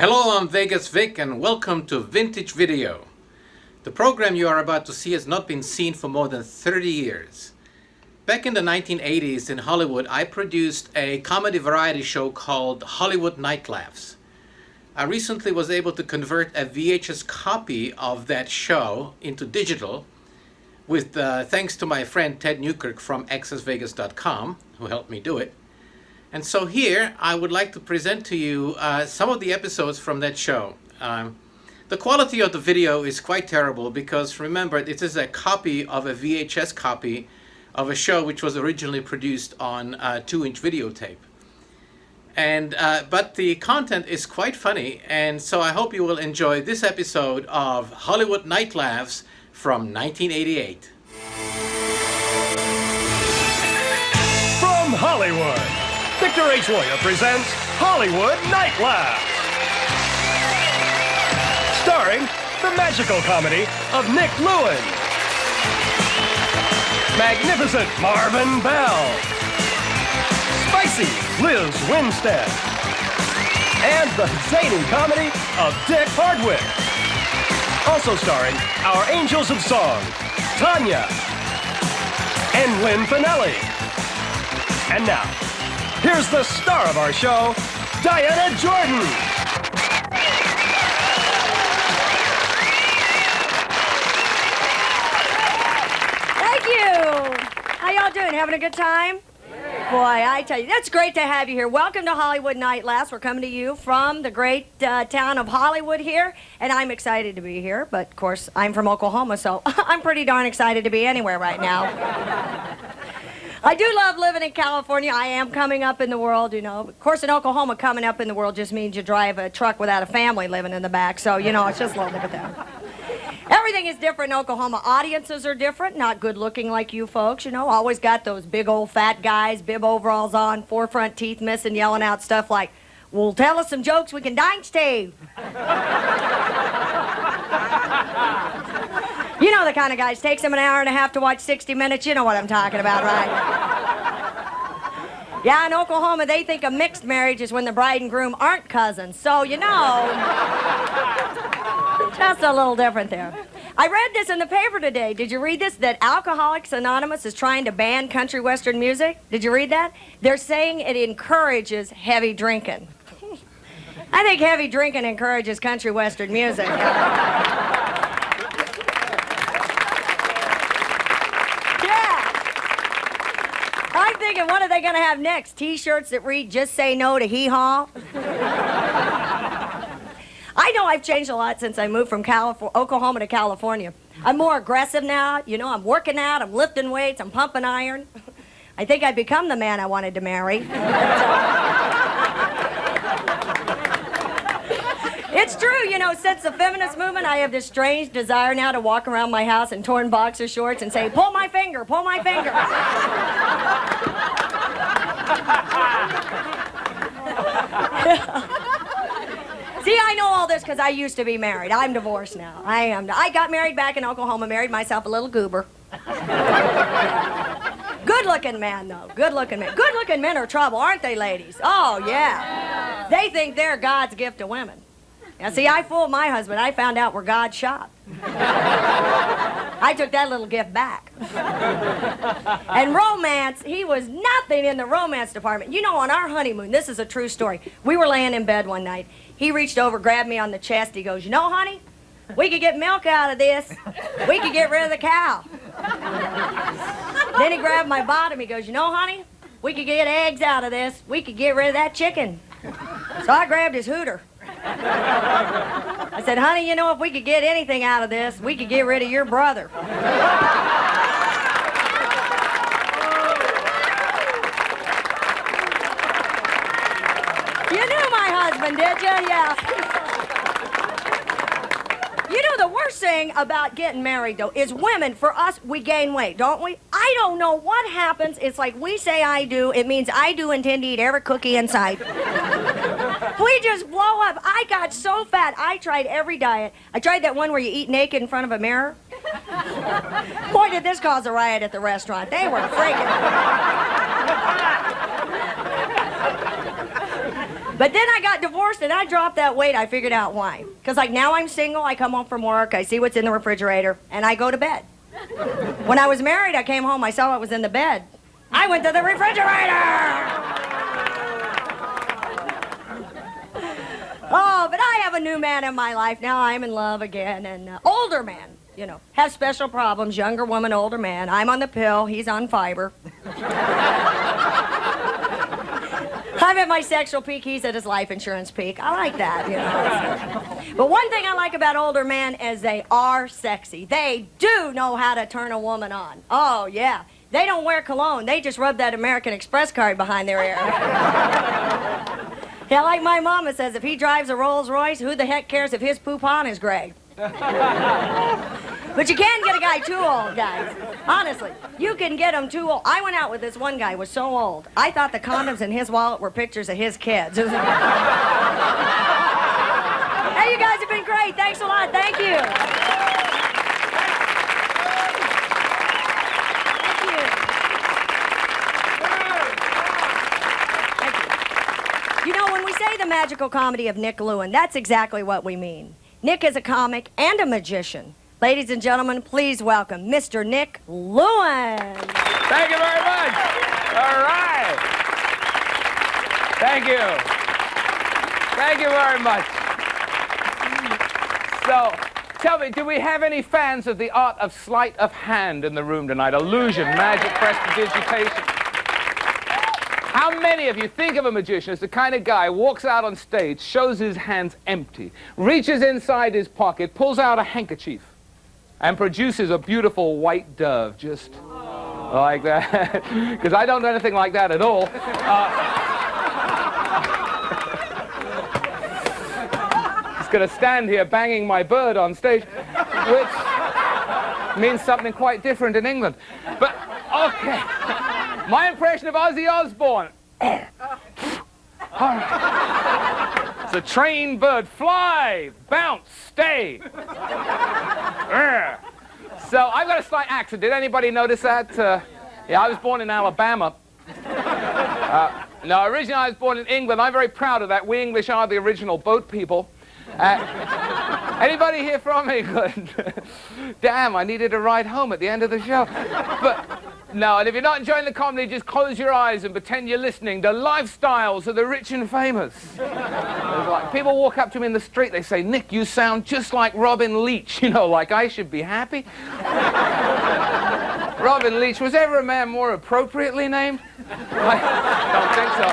Hello, I'm Vegas Vic and welcome to Vintage Video. The program you are about to see has not been seen for more than 30 years. Back in the 1980s in Hollywood, I produced a comedy variety show called Hollywood Night Laffs. I recently was able to convert a VHS copy of that show into digital with thanks to my friend Ted Newkirk from accessvegas.com who helped me do it. And so here, I would like to present to you some of the episodes from that show. The quality of the video is quite terrible because, remember, it is a copy of a VHS copy of a show which was originally produced on 2-inch videotape. But the content is quite funny, and so I hope you will enjoy this episode of Hollywood Night Laffs from 1988. From Hollywood, Victor H. Royer presents Hollywood Night Laffs. Starring the magical comedy of Nick Lewin, magnificent Marvin Bell, spicy Liz Winstead, and the zany comedy of Dick Hardwick. Also starring our Angels of Song, Tanya and Lynn Finelli. And now, here's the star of our show, Diana Jordan. Thank you. How y'all doing? Having a good time? Boy, I tell you, that's great to have you here. Welcome to Hollywood Night Laffs. We're coming to you from the great town of Hollywood here, and I'm excited to be here. But, of course, I'm from Oklahoma, so I'm pretty darn excited to be anywhere right now. I do love living in California. I am coming up in the world, you know. Of course, in Oklahoma, coming up in the world just means you drive a truck without a family living in the back. So, you know, it's just a little different there. Everything is different in Oklahoma. Audiences are different, not good looking like you folks, you know. Always got those big old fat guys, bib overalls on, forefront teeth missing, yelling out stuff like, well, tell us some jokes we can dance to. You know the kind of guys. Takes them an hour and a half to watch 60 Minutes. You know what I'm talking about, right? Yeah, in Oklahoma, they think a mixed marriage is when the bride and groom aren't cousins. So, you know, just a little different there. I read this in the paper today. Did you read this? That Alcoholics Anonymous is trying to ban country western music. Did you read that? They're saying it encourages heavy drinking. I think heavy drinking encourages country western music. I'm thinking, what are they going to have next? T-shirts that read, just say no to hee-haw? I know I've changed a lot since I moved from Oklahoma to California. I'm more aggressive now. You know, I'm working out, I'm lifting weights, I'm pumping iron. I think I've become the man I wanted to marry. It's true, you know, since the feminist movement, I have this strange desire now to walk around my house in torn boxer shorts and say, pull my finger, pull my finger. See, I know all this because I used to be married. I'm divorced now. I am. I got married back in Oklahoma, married myself a little goober. Good-looking man, though. Good-looking man. Good-looking men are trouble, aren't they, ladies? Oh, yeah. They think they're God's gift to women. Now, see, I fooled my husband. I found out we're God's shop. I took that little gift back. And romance, he was nothing in the romance department. You know, on our honeymoon, this is a true story. We were laying in bed one night. He reached over, grabbed me on the chest. He goes, you know, honey, we could get milk out of this. We could get rid of the cow. Then he grabbed my bottom. He goes, you know, honey, we could get eggs out of this. We could get rid of that chicken. So I grabbed his hooter. I said, honey, you know, if we could get anything out of this, we could get rid of your brother. You knew my husband, did you? Yeah. You know, the worst thing about getting married, though, is women, for us, we gain weight, don't we? I don't know what happens. It's like we say I do. It means I do intend to eat every cookie in sight. We just blow up. I got so fat. I tried every diet. I tried that one where you eat naked in front of a mirror. Boy, did this cause a riot at the restaurant. They were freaking. But then I got divorced and I dropped that weight. I figured out why. Because like now I'm single, I come home from work, I see what's in the refrigerator, and I go to bed. When I was married, I came home, I saw what was in the bed. I went to the refrigerator! Oh, but I have a new man in my life. Now I'm in love again. And older man, you know, has special problems. Younger woman, older man. I'm on the pill. He's on fiber. I'm at my sexual peak. He's at his life insurance peak. I like that, you know. But one thing I like about older men is they are sexy. They do know how to turn a woman on. Oh, yeah. They don't wear cologne. They just rub that American Express card behind their ear. Yeah, like my mama says, if he drives a Rolls Royce, who the heck cares if his poupon is gray? But you can't get a guy too old, guys. Honestly, you can get him too old. I went out with this one guy, was so old. I thought the condoms in his wallet were pictures of his kids. Hey, you guys have been great. Thanks a lot. Thank you. You know, when we say the magical comedy of Nick Lewin, that's exactly what we mean. Nick is a comic and a magician. Ladies and gentlemen, please welcome Mr. Nick Lewin. Thank you very much. All right. Thank you. Thank you very much. So, tell me, do we have any fans of the art of sleight of hand in the room tonight? Illusion, magic, prestidigitation. How many of you think of a magician as the kind of guy who walks out on stage, shows his hands empty, reaches inside his pocket, pulls out a handkerchief, and produces a beautiful white dove, just like that? Because I don't do anything like that at all. Just going to stand here banging my bird on stage, which means something quite different in England. But, okay. My impression of Ozzy Osbourne. It's a trained bird. Fly, bounce, stay. So I've got a slight accent. Did anybody notice that? Yeah, I was born in Alabama. No, originally I was born in England. I'm very proud of that. We English are the original boat people. Anybody here from England? Damn, I needed a ride home at the end of the show. But no, and if you're not enjoying the comedy, just close your eyes and pretend you're listening to Lifestyles of the Rich and Famous. Like, people walk up to me in the street, they say, Nick, you sound just like Robin Leach. You know, like I should be happy. Robin Leach, was ever a man more appropriately named? I don't think so.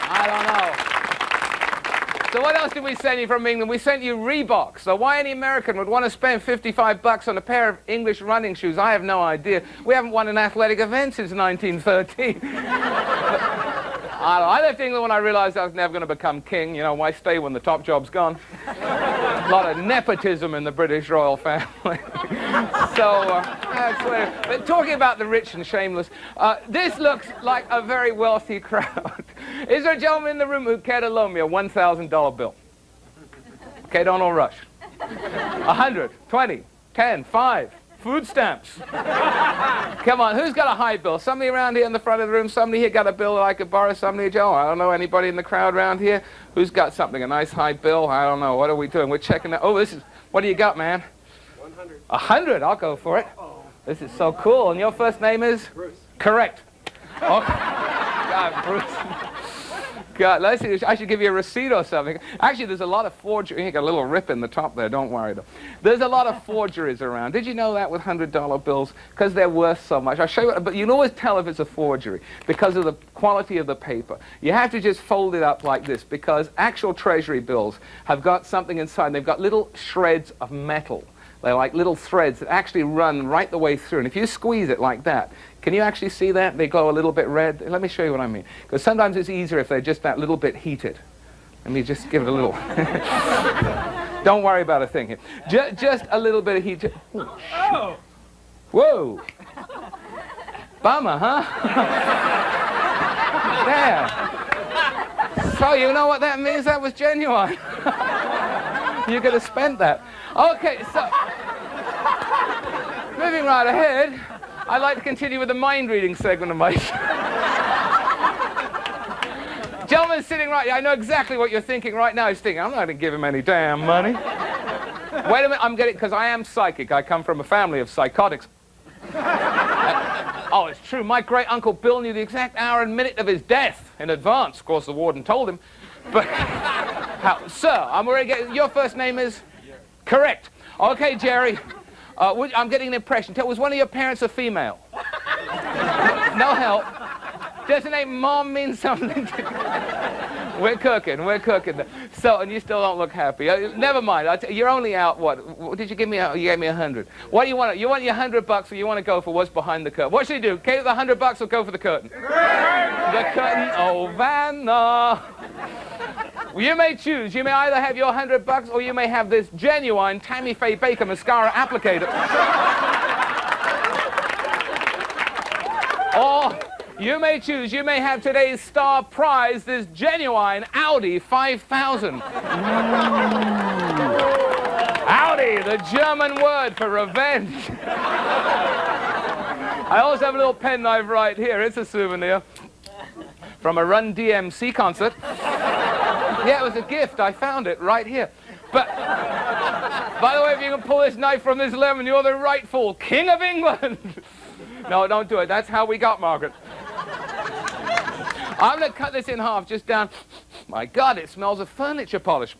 I don't know. So what else did we send you from England? We sent you Reebok. So why any American would want to spend $55 on a pair of English running shoes, I have no idea. We haven't won an athletic event since 1913. I left England when I realized I was never going to become king. You know, why stay when the top job's gone? A lot of nepotism in the British royal family. So, but talking about the rich and shameless, this looks like a very wealthy crowd. Is there a gentleman in the room who'd care to loan me a $1,000 bill? Okay, don't all rush. 100, 20, 10, 5. Food stamps. Come on, who's got a high bill? Somebody around here in the front of the room? Somebody here got a bill that I could borrow? Somebody, Joe? I don't know. Anybody in the crowd around here? Who's got something? A nice high bill? I don't know. What are we doing? We're checking that. Oh, this is, what do you got, man? 100. 100? I'll go for it. Uh-oh. This is so cool. And your first name is? Bruce. Correct. Oh, God, Bruce. God, I should give you a receipt or something. Actually, there's a lot of forgery. You got a little rip in the top there. Don't worry, though. There's a lot of forgeries around. Did you know that with $100 bills? Because they're worth so much. I'll show you. But you can always tell if it's a forgery because of the quality of the paper. You have to just fold it up like this because actual treasury bills have got something inside. They've got little shreds of metal. They're like little threads that actually run right the way through. And if you squeeze it like that, can you actually see that? They glow a little bit red. Let me show you what I mean. Because sometimes it's easier if they're just that little bit heated. Let me just give it a little. Don't worry about a thing here. Just a little bit of heat. Oh. Whoa. Bummer, huh? There. So you know what that means? That was genuine. You could have spent that. Okay, so moving right ahead, I'd like to continue with the mind-reading segment of my show. gentleman sitting right here, I know exactly what you're thinking right now. He's thinking, I'm not going to give him any damn money. Wait a minute, I'm getting, because I am psychic. I come from a family of psychotics. Oh, it's true. My great uncle Bill knew the exact hour and minute of his death in advance. Of course, the warden told him. But, sir, I'm already getting, your first name is? Correct. Okay, Jerry. I'm getting an impression. Was one of your parents a female? No help. Does the name Mom mean something to you? We're cooking. So, and you still don't look happy. Never mind. You're only out, what did you give me? You gave me 100. What do you want? You want your $100 or you want to go for what's behind the curtain? What should you do? Take the $100 or go for the curtain? The curtain. Oh, Vanna. You may choose. You may either have your $100 or you may have this genuine Tammy Faye Baker mascara applicator. Or you may choose. You may have today's star prize, this genuine Audi 5000. Audi, the German word for revenge. I also have a little penknife right here. It's a souvenir from a Run DMC concert. Yeah, it was a gift. I found it right here. But, by the way, if you can pull this knife from this lemon, you're the rightful King of England. No, don't do it. That's how we got Margaret. I'm going to cut this in half, just down. My God, it smells of furniture polish.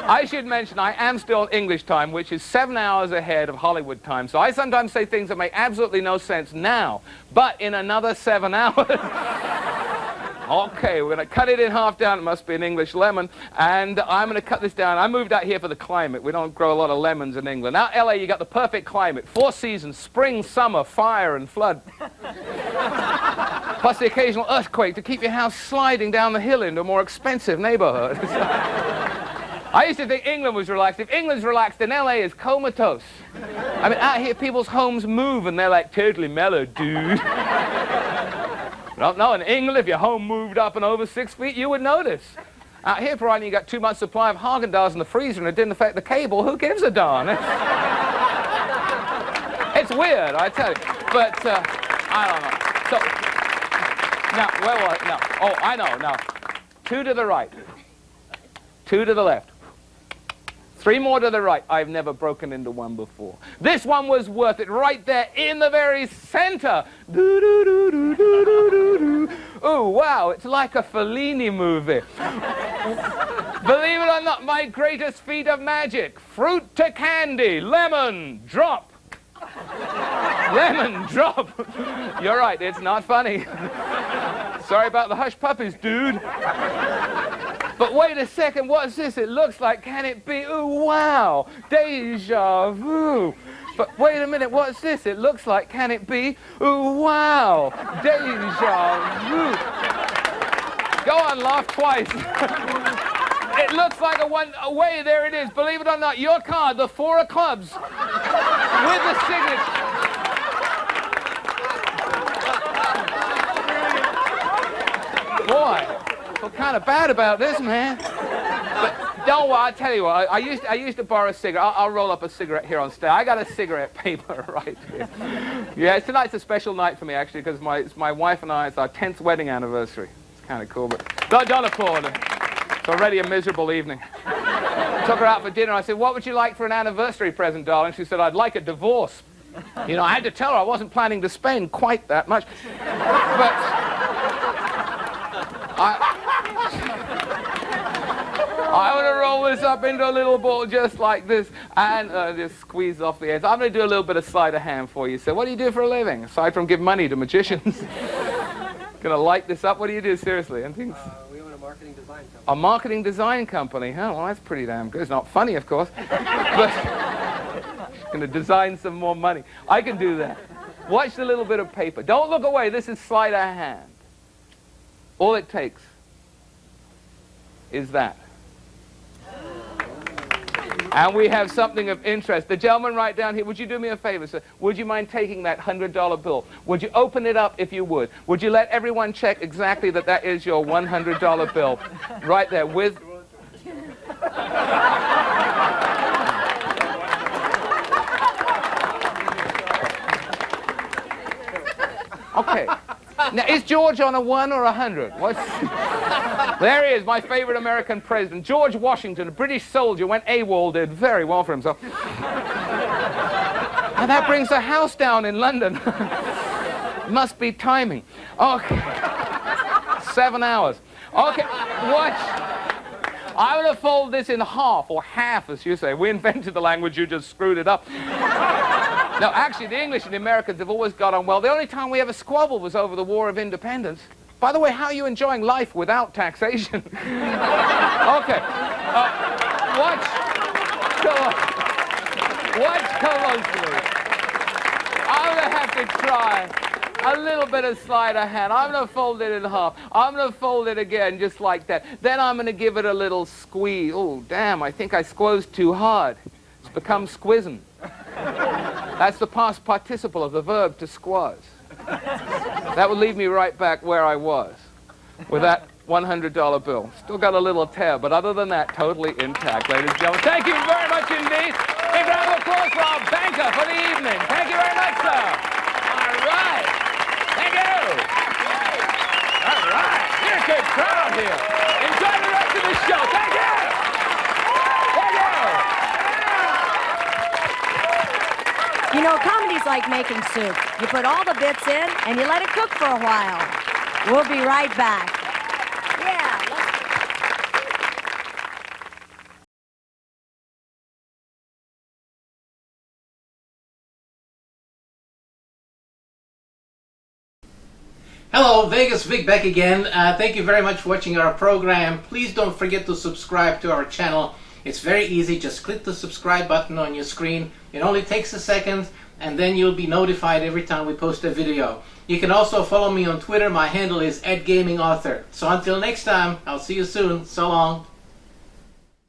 I should mention, I am still in English time, which is 7 hours ahead of Hollywood time. So I sometimes say things that make absolutely no sense now, but in another 7 hours. Okay, we're going to cut it in half down. It must be an English lemon. And I'm going to cut this down. I moved out here for the climate. We don't grow a lot of lemons in England. Out LA, you got the perfect climate. 4 seasons, spring, summer, fire, and flood. Plus the occasional earthquake to keep your house sliding down the hill into a more expensive neighborhood. I used to think England was relaxed. If England's relaxed, then LA is comatose. I mean, out here, people's homes move, and they're like totally mellow, dude. No, in England, if your home moved up and over 6 feet, you would notice. Out here, providing you got 2 months' supply of Haagen-Dazs in the freezer and it didn't affect the cable, who gives a darn? It's weird, I tell you. But, I don't know. So, now, where was it? No. Oh, I know, now. 2 to the right. 2 to the left. 3 more to the right. I've never broken into one before. This one was worth it right there in the very center. Oh, wow, it's like a Fellini movie. Believe it or not, my greatest feat of magic. Fruit to candy, lemon, drop. Lemon, drop. You're right, it's not funny. Sorry about the hush puppies, dude. But wait a second, what's this? It looks like, can it be? Ooh, wow, deja vu. But wait a minute, what's this? It looks like, can it be? Ooh, wow, deja vu. Go on, laugh twice. It looks like a one away, there it is. Believe it or not, your card, the 4 of clubs, with the signature. Boy. I feel kind of bad about this, man. But don't worry, I'll tell you what, I used to borrow a cigarette. I'll roll up a cigarette here on stage. I got a cigarette paper right here. Yeah, tonight's a special night for me, actually, because it's my wife and I, it's our 10th wedding anniversary. It's kind of cool, but don't applaud it. It's already a miserable evening. Took her out for dinner. I said, what would you like for an anniversary present, darling? She said, I'd like a divorce. You know, I had to tell her I wasn't planning to spend quite that much. But I want to roll this up into a little ball just like this and just squeeze off the ends. I'm going to do a little bit of sleight of hand for you. So what do you do for a living, aside from give money to magicians? Going to light this up? What do you do, seriously? And things. We own a marketing design company. A marketing design company? Huh? Well, that's pretty damn good. It's not funny, of course. But going to design some more money. I can do that. Watch the little bit of paper. Don't look away. This is sleight of hand. All it takes is that. And we have something of interest. The gentleman right down here, would you do me a favor, sir? Would you mind taking that $100 bill? Would you open it up if you would? Would you let everyone check exactly that that is your $100 bill? Right there with... Okay. Now, is George on a 1 or 100? What's... There he is, my favorite American president. George Washington, a British soldier, went AWOL, did very well for himself. And that brings the house down in London. Must be timing. Okay. 7 hours. Okay, watch. I'm going to fold this in half, or half, as you say. We invented the language, you just screwed it up. No, actually, the English and the Americans have always got on well. The only time we ever squabbled was over the War of Independence. By the way, how are you enjoying life without taxation? Okay. Watch. Come on. Watch closely. I'm going to have to try a little bit of sleight of hand. I'm going to fold it in half. I'm going to fold it again, just like that. Then I'm going to give it a little squeeze. Oh, damn, I think I squeezed too hard. It's become squizzing. That's the past participle of the verb to squaz. That would leave me right back where I was with that $100 bill. Still got a little tear, but other than that, totally intact, ladies and gentlemen. Thank you very much indeed. Big round of applause for our banker for the evening. Thank you very much, sir. All right. Thank you. All right. You're a good crowd here. Enjoy the rest of the show. Thank you. Thank you. You know, comedy's like making soup. You put all the bits in, and you let it cook for a while. We'll be right back. Yeah. Hello, Vegas Vic back again. Thank you very much for watching our program. Please don't forget to subscribe to our channel. It's very easy. Just click the subscribe button on your screen. It only takes a second, and then you'll be notified every time we post a video. You can also follow me on Twitter. My handle is @GamingAuthor. So until next time, I'll see you soon. So long.